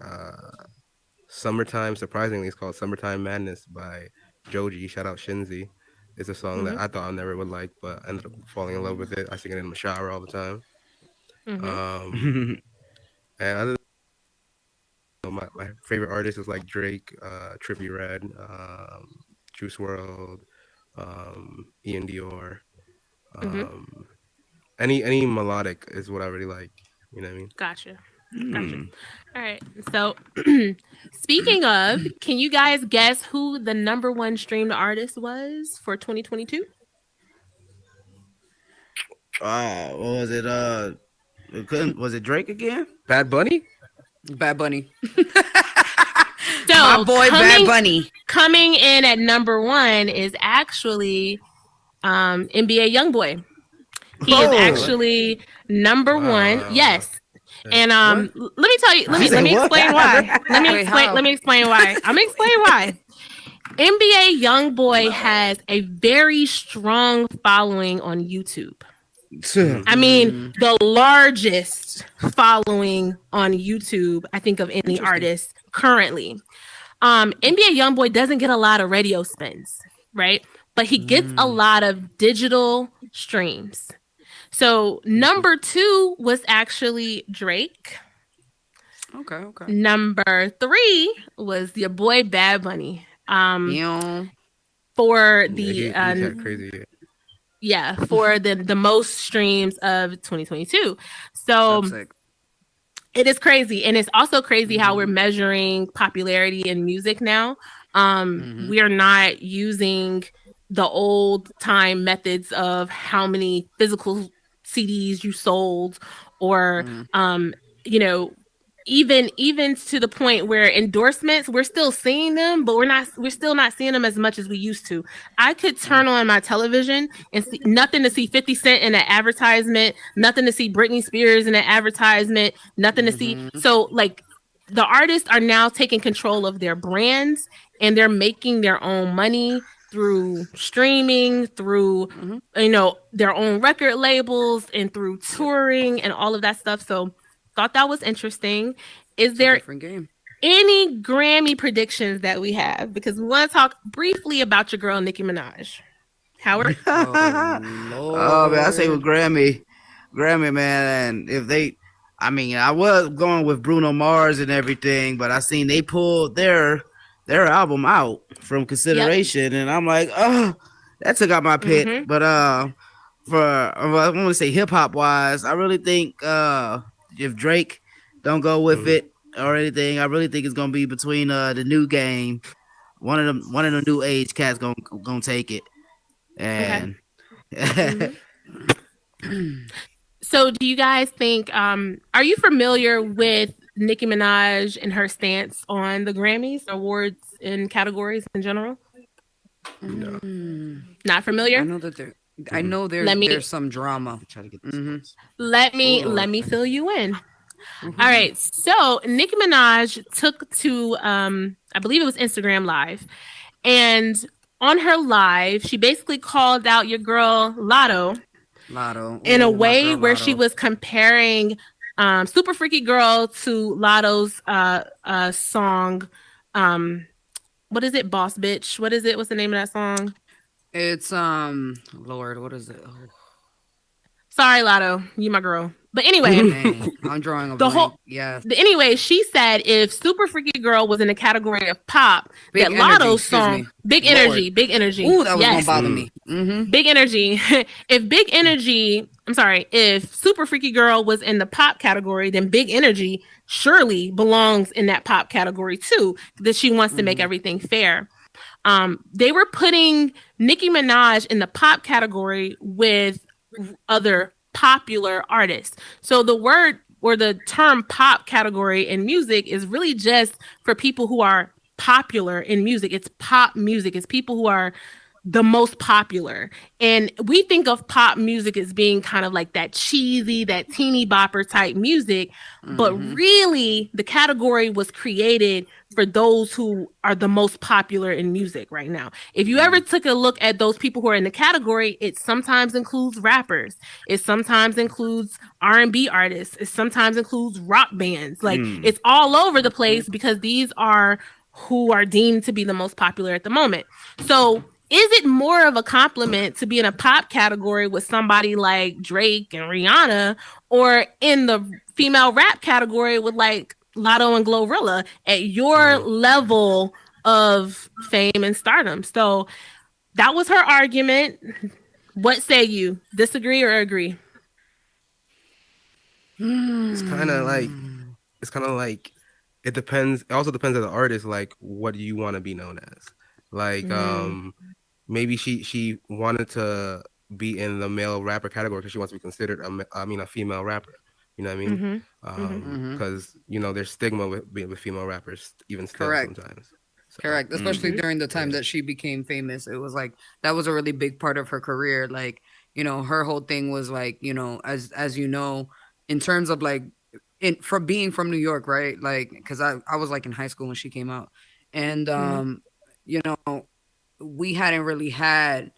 Summertime. Surprisingly, it's called Summertime Madness by Joji. Shout out Shinzy. It's a song that I thought I never would like, but I ended up falling in love with it. I sing it in the shower all the time. And other than my favorite artist is like Drake, Trippie Redd, Juice WRLD, Ian Dior. Any melodic is what I really like. You know what I mean? Gotcha. Gotcha. All right. So, speaking of, can you guys guess who the number one streamed artist was for 2022? What was it? Was it Drake again? Bad Bunny? Bad Bunny. So, My boy Bad Bunny. Coming in at number one is actually NBA YoungBoy. He is actually number one. Yes. And let me tell you, let me explain why. Let me explain why. I'm gonna explain why. NBA YoungBoy has a very strong following on YouTube. I mean, the largest following on YouTube, I think, of any artist currently. NBA YoungBoy doesn't get a lot of radio spins, right? But he gets a lot of digital streams. So number 2 was actually Drake. Okay. Number 3 was your boy Bad Bunny. Yeah. For the crazy. Yeah, for the most streams of 2022. So it is crazy. And it's also crazy how we're measuring popularity in music now. We are not using the old time methods of how many physical CDs you sold, or even to the point where endorsements, we're still seeing them, but we're still not seeing them as much as we used to. I could turn on my television and see nothing to see 50 Cent in an advertisement, nothing to see Britney Spears in an advertisement, nothing to see. So like the artists are now taking control of their brands, and they're making their own money through streaming, through their own record labels, and through touring and all of that stuff. So thought that was interesting. Is there any Grammy predictions that we have? Because we want to talk briefly about your girl Nicki Minaj. Howard? Oh man, I say with Grammy, man. And I was going with Bruno Mars and everything, but I seen they pulled their album out from consideration, and I'm like, oh, that took out my pick. But I want to say hip hop wise, I really think if Drake don't go with it or anything, I really think it's gonna be between the New Game. One of the new age cats gonna take it. And So do you guys think are you familiar with Nicki Minaj and her stance on the Grammys, awards, and categories in general? No. Not familiar? I know there's some drama. Try to get this. Let me fill you in. All right. So Nicki Minaj took to I believe it was Instagram Live, and on her live, she basically called out your girl Lotto in a way where she was comparing Super Freaky Girl to Lotto's song. What is it? Boss Bitch. What is it? What's the name of that song? It's Lord, what is it? Oh. Sorry, Lotto, you my girl. But anyway, I'm drawing a blank. Anyway, she said if Super Freaky Girl was in the category of pop, that Lotto's song, Big Energy. Ooh, that was gonna bother me. Big Energy. If Super Freaky Girl was in the pop category, then Big Energy surely belongs in that pop category too. That she wants to make everything fair. They were putting Nicki Minaj in the pop category with other popular artists. So the word or the term pop category in music is really just for people who are popular in music. It's pop music. It's people who are the most popular. And we think of pop music as being kind of like that cheesy, that teeny bopper type music. But really, the category was created for those who are the most popular in music right now. If you ever took a look at those people who are in the category, it sometimes includes rappers. It sometimes includes R&B artists. It sometimes includes rock bands. Like it's all over the place because these are who are deemed to be the most popular at the moment. So is it more of a compliment to be in a pop category with somebody like Drake and Rihanna, or in the female rap category with like Lotto and Glorilla at your level of fame and stardom? So that was her argument. What say you? Disagree or agree? It's kind of like it's kind of like it depends. It also depends on the artist, like what do you want to be known as. Like maybe she wanted to be in the male rapper category because she wants to be considered a female rapper. You know what I mean? Because you know there's stigma with female rappers even still sometimes. So, Correct, especially during the time that she became famous. It was like that was a really big part of her career. Like, you know, her whole thing was like, you know, as you know, in terms of like for being from New York, right? Like, because I was like in high school when she came out, and you know, we hadn't really had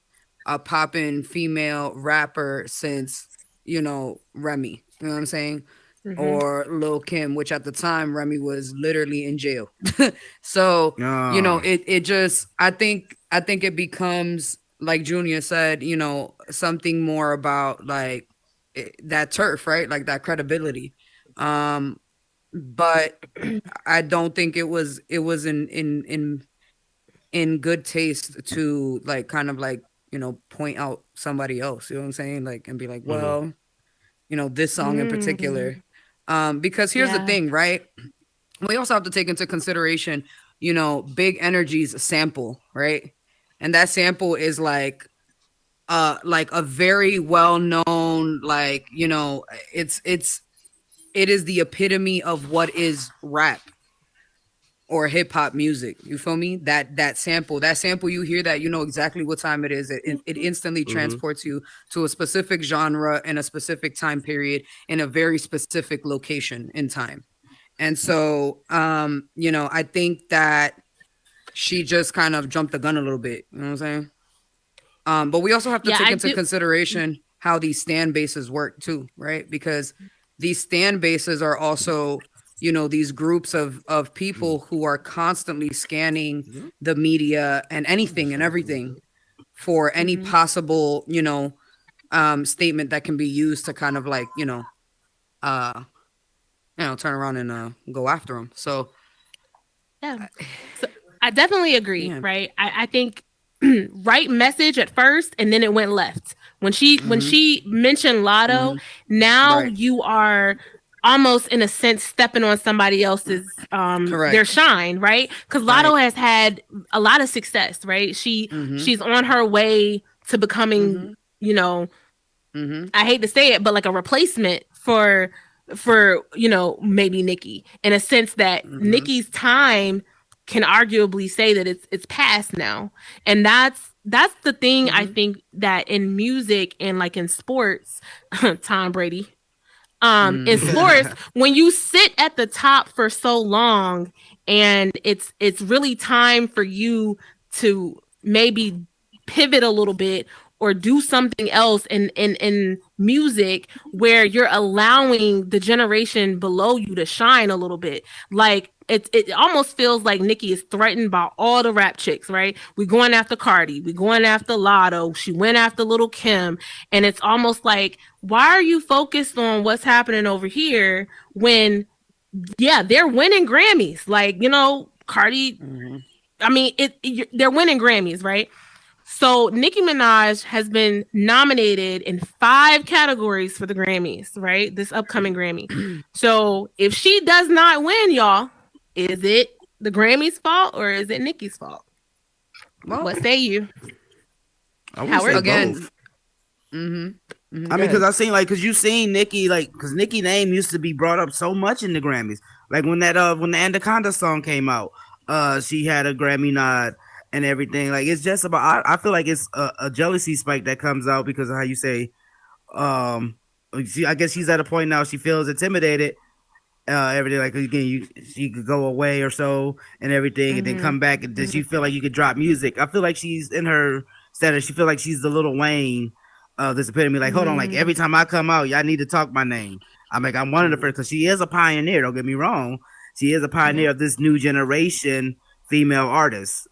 a poppin' female rapper since, you know, Remy. You know what I'm saying? Or Lil Kim, which at the time Remy was literally in jail. So you know, it just I think it becomes, like Junior said, you know, something more about like that turf, right? Like that credibility. But I don't think it was in good taste to like kind of like, you know, point out somebody else, you know what I'm saying? Like, and be like, well, you know, this song in particular. Because here's the thing, right? We also have to take into consideration, you know, Big Energy's sample, right? And that sample is like a very well-known, like, you know, it is the epitome of what is rap or hip hop music. You feel me? That sample you hear that, you know exactly what time it is. It instantly transports you to a specific genre and a specific time period in a very specific location in time. And so, you know, I think that she just kind of jumped the gun a little bit. You know what I'm saying? But we also have to take into consideration how these stan bases work too, right? Because these stan bases are also, you know, these groups of people who are constantly scanning the media and anything and everything for any possible, you know, statement that can be used to kind of like, you know, turn around and go after them. So, yeah, so I definitely agree. Yeah. Right. I think right message at first, and then it went left when she mentioned Lotto. Now you are almost in a sense stepping on somebody else's their shine, right? Because Lotto has had a lot of success, right? She's on her way to becoming, you know, I hate to say it, but like a replacement for you know, maybe Nicki, in a sense that Nicki's time can arguably say that it's past now. And that's the thing. I think that in music and like in sports, Tom Brady, in sports, when you sit at the top for so long and it's really time for you to maybe pivot a little bit or do something else in music where you're allowing the generation below you to shine a little bit. Like it almost feels like Nicki is threatened by all the rap chicks, right? We're going after Cardi, we're going after Lotto, she went after Lil Kim, and it's almost like, why are you focused on what's happening over here when, yeah, they're winning Grammys? Like, you know, Cardi, I mean, they're winning Grammys, right? So Nicki Minaj has been nominated in 5 categories for the Grammys, right? This upcoming Grammy. So if she does not win, y'all, is it the Grammy's fault or is it Nicki's fault? Well, what say you? Howard? Again. I mean, because I seen because you seen Nicki, like, because Nicki name used to be brought up so much in the Grammys. Like when the Anaconda song came out, she had a Grammy nod and everything. Like, it's just about, I feel like it's a jealousy spike that comes out because of how you say, I guess she's at a point now she feels intimidated. Everything, like, again, she could go away or so and everything, and then come back, and does she feel like you could drop music? I feel like she's in her status. She feel like she's the Lil Wayne of this epitome. Like, hold on, like every time I come out, y'all need to talk my name. I'm like, I'm one of the first, because she is a pioneer. Don't get me wrong, she is a pioneer of this new generation female artists,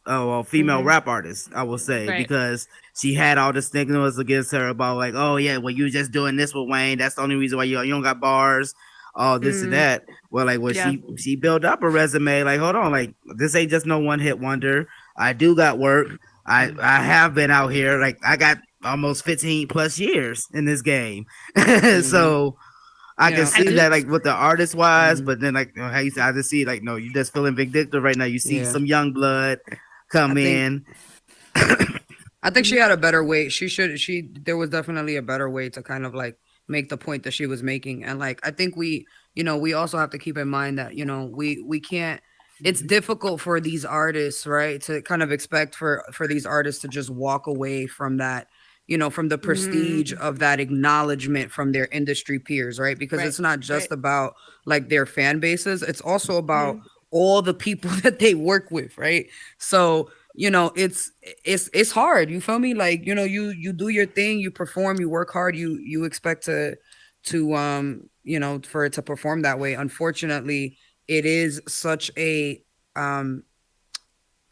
female rap artists, I will say, because she had all the stigmas against her about like, oh yeah, well, you just doing this with Wayne. That's the only reason why you don't got bars. All this and that. Well, like, she built up a resume. Like, hold on, like, this ain't just no one hit wonder. I do got work. I have been out here. Like, I got almost 15 plus years in this game. So I You can know, see and that it's- like with the artist wise, but then like how you say, I just see like no, you just feeling Vindictive right now. You see Yeah. some young blood come I think- in. I think she had a better way. There was definitely a better way to kind of like make the point that she was making. And like, I think we also have to keep in mind that, we can't, it's difficult for these artists, right, to kind of expect for these artists to just walk away from that, from the prestige of that acknowledgement from their industry peers, right? Because Right, it's not just right. about like their fan bases, it's also about all the people that they work with, right? So, it's hard. You feel me? Like, you do your thing, you perform, you work hard, you expect to for it to perform that way. Unfortunately, it is such a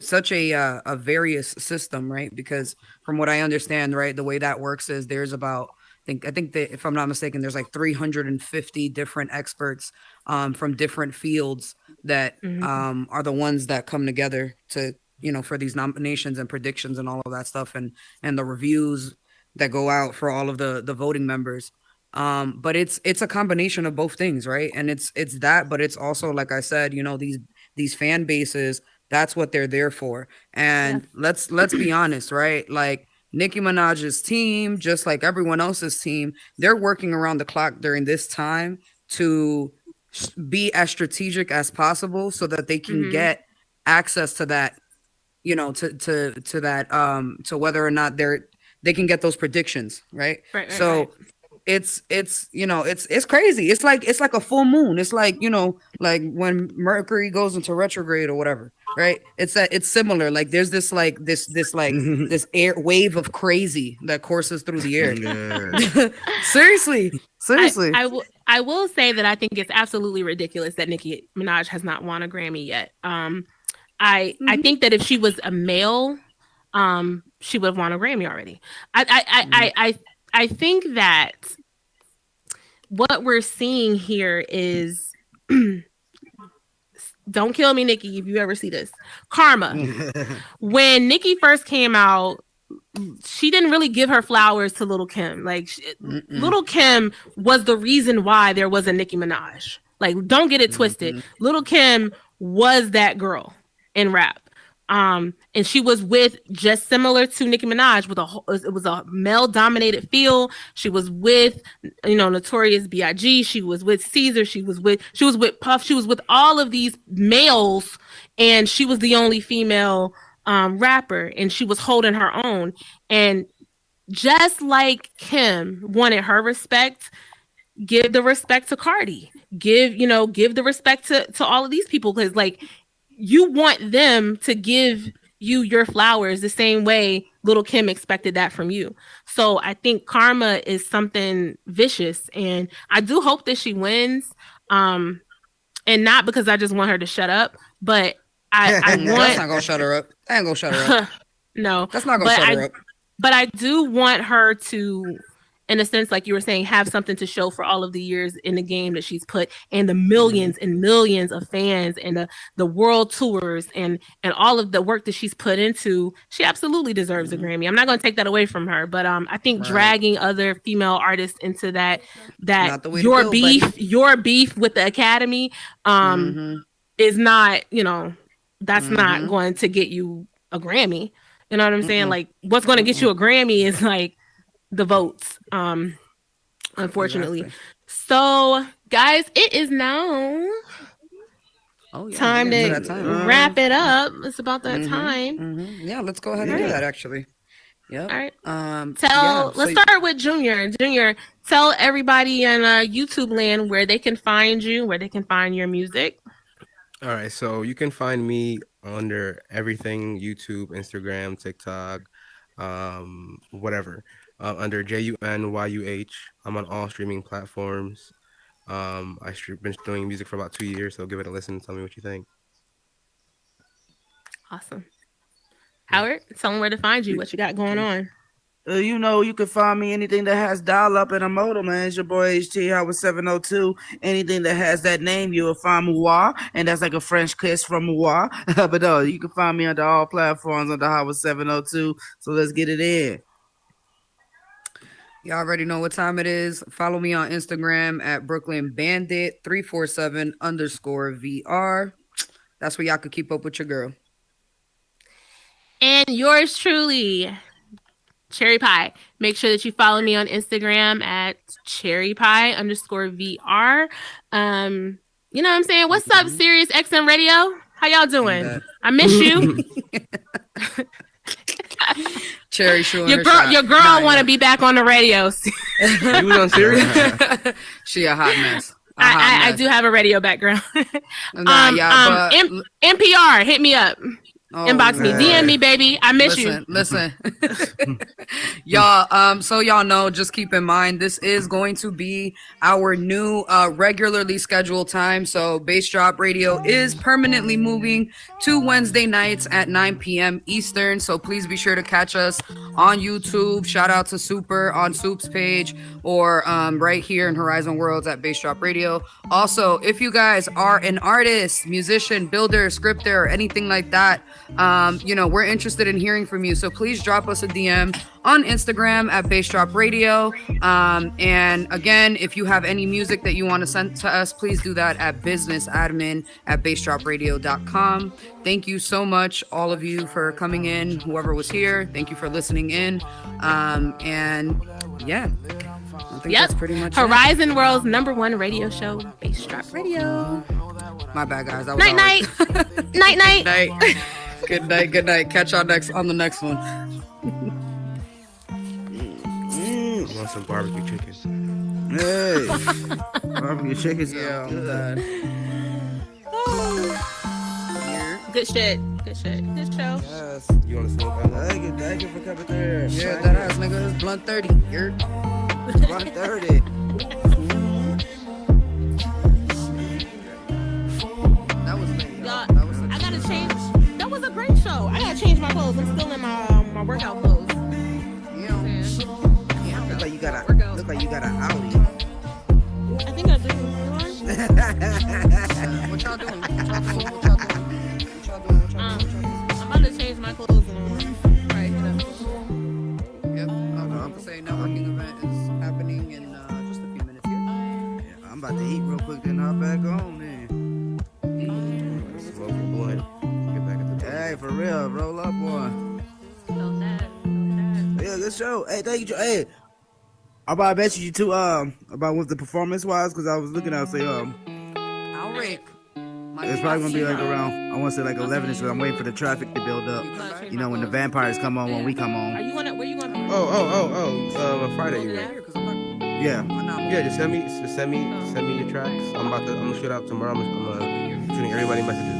various system, right? Because from what I understand, right, the way that works is there's about I think that if I'm not mistaken, there's like 350 different experts from different fields that are the ones that come together to for these nominations and predictions and all of that stuff, and the reviews that go out for all of the voting members. But it's a combination of both things, right? And it's that, but it's also, like I said, these fan bases, that's what they're there for. And let's be honest, right? Like Nicki Minaj's team, just like everyone else's team, they're working around the clock during this time to be as strategic as possible so that they can get access to that, to that, to whether or not they can get those predictions, right? So it's crazy. It's like a full moon. It's like, like when Mercury goes into retrograde or whatever, right? It's similar. Like there's this this air wave of crazy that courses through the air. Seriously. I will say that I think it's absolutely ridiculous that Nicki Minaj has not won a Grammy yet. I think that if she was a male, she would have won a Grammy already. I think that what we're seeing here is don't kill me, Nicki, if you ever see this. Karma. When Nicki first came out, she didn't really give her flowers to Lil' Kim. Like Lil' Kim was the reason why there was a Nicki Minaj. Like, don't get it twisted. Lil' Kim was that girl in rap. And she was with, just similar to Nicki Minaj, it was a male dominated field. She was with, Notorious B.I.G. She was with Caesar. She was with Puff. She was with all of these males, and she was the only female rapper, and she was holding her own. And just like Kim wanted her respect, give the respect to Cardi. Give the respect to all of these people, because like, you want them to give you your flowers the same way Lil' Kim expected that from you. So I think karma is something vicious, and I do hope that she wins. And not because I just want her to shut up, but I want. That's not gonna shut her up. I ain't gonna shut her up. No, that's not gonna shut her up. But I do want her to, in a sense, like you were saying, have something to show for all of the years in the game that she's put, and the millions and millions of fans, and the world tours, and all of the work that she's put into. She absolutely deserves a Grammy. I'm not going to take that away from her, but I think dragging other female artists into that your beef with the Academy is not, that's not going to get you a Grammy. You know what I'm saying? Like, what's going to get you a Grammy is like the votes, unfortunately. Exactly. So guys, it is now time to wrap it up. It's about that time. Yeah, let's go ahead and do that, actually. Yeah. All right. Let's start with Junior. Junior, tell everybody in YouTube land where they can find you, where they can find your music. All right, so you can find me under everything: YouTube, Instagram, TikTok, whatever. Under JUNYUH. I'm on all streaming platforms. I've been doing music for about 2 years, so give it a listen. Tell me what you think. Awesome. Howard, tell them where to find you. What you got going on? You can find me anything that has dial up and a modem, man. It's your boy HT Howard 702. Anything that has that name, you will find Moi, and that's like a French kiss from Moi. But you can find me under all platforms under Howard 702. So let's get it in. Y'all already know what time it is. Follow me on Instagram at Brooklyn Bandit 347_VR. That's where y'all can keep up with your girl. And yours truly, Cherry Pie. Make sure that you follow me on Instagram at cherrypie_VR. You know what I'm saying? What's up, Sirius XM Radio? How y'all doing? I miss you. Cherry showing your girl want to be back on the radio. You was on Sirius? She a hot mess. I do have a radio background. NPR, hit me up. Inbox me, DM me, baby. I miss you. Listen, y'all. So y'all know, just keep in mind, this is going to be our new regularly scheduled time. So Bass Drop Radio is permanently moving to Wednesday nights at 9 p.m. Eastern. So please be sure to catch us on YouTube. Shout out to Super on Soup's page, or right here in Horizon Worlds at Bass Drop Radio. Also, if you guys are an artist, musician, builder, scripter, or anything like that, we're interested in hearing from you. So please drop us a DM on Instagram at Bass Drop Radio. And again, if you have any music that you want to send to us, please do that at businessadmin@bassdropradio.com. Thank you so much, all of you, for coming in. Whoever was here, thank you for listening in. And yeah, I think that's pretty much Horizon World's #1 radio show, Bass Drop Radio. My bad, guys. Night night. Night night. Good night. Catch y'all on the next one. I want some barbecue chicken. Hey, barbecue chicken. Yeah, I'm done. Good shit. Good show. Yes. You want to smoke that? Thank you for coming through. Yeah, that ass nigga is blunt 30. You're Blunt 30. That was me. Y'all, I gotta change. That was a great show. I gotta change my clothes. I'm still in my workout clothes. Look like you got an Audi. I think I do. What y'all doing? I'm about to change my clothes and right here. Yep. I'm to say networking event is happening in just a few minutes here. Yeah, I'm about to eat real quick, then hop back on, man. Smoke a blunt. Get back at the Hey, for real, roll up, boy. Yeah, good show. Hey, thank you, Joe. Hey, I'm about to bet you too. About what the performance was, because I was looking out, say Alright. it's probably gonna be like around, I want to say like 11ish, because I'm waiting for the traffic to build up. You know, when the vampires come on, when we come on. Where you gonna be? Friday. Yeah. Yeah, just send me your tracks. I'm gonna shoot out tomorrow. I'm shooting everybody messages.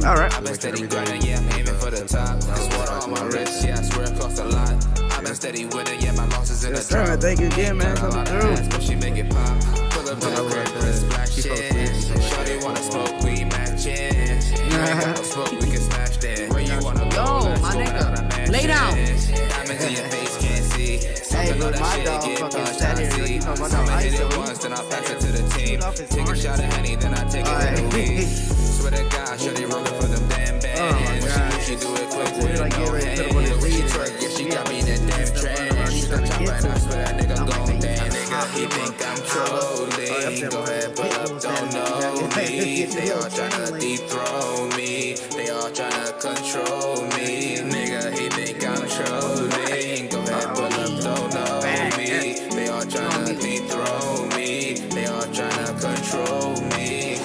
All right. I've been steady grinding, yeah, I'm aiming for the top. Cause water on my wrist, yeah, I swear it cost a lot. I've been steady winning, yeah, my losses in the Sir, thank you again, man, coming through. But she make it pop. Pull up to the crib, wrist flashing. Shorty wanna smoke, we matching. You ain't got no smoke, we can smash that. Where you wanna go? Yo, my nigga, lay down. Diamonds in your face, can't see. Hey, look, my dog fucking sat here. You know, my dog I'ma hit Ice. it once, then I'll pass it to the team. Take a shot of Henny, then I take it to the weed. Swear to God, shorty rolling for them damn bands. Oh my God. She do it quick It's with like no get ready to put hands. up on his She lead. twerk, yeah, she got me in that damn trash. She tryna chop right, I swear that nigga gon' dance. Nigga, he think I'm trolling. Go ahead, pull up, don't know me. They all tryna dethrone me. They all tryna control me. Nigga, he think I'm trolling. Go ahead, pull up, don't know me. They all tryna dethrone me. They all tryna control me.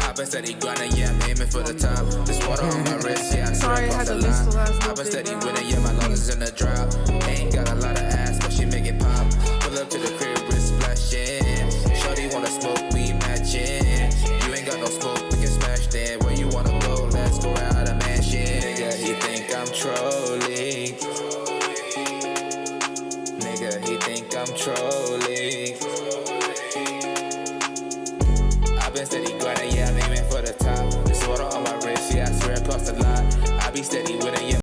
I've been steady grinding, yeah, I'm aiming for the top. There's water on my wrist, yeah, I swear it cost a lot. I've been steady winning, yeah, my lungs is in the drop. Ain't got a lot of ass, but she make it pop. Pull up to the crib, wrist splashing. Shorty wanna smoke, we matching. You ain't got no smoke, we can smash that. Where you wanna go? Let's go out of mansion. Nigga, he think I'm trolling. Nigga, he think I'm trolling. I've been steady grinding, yeah.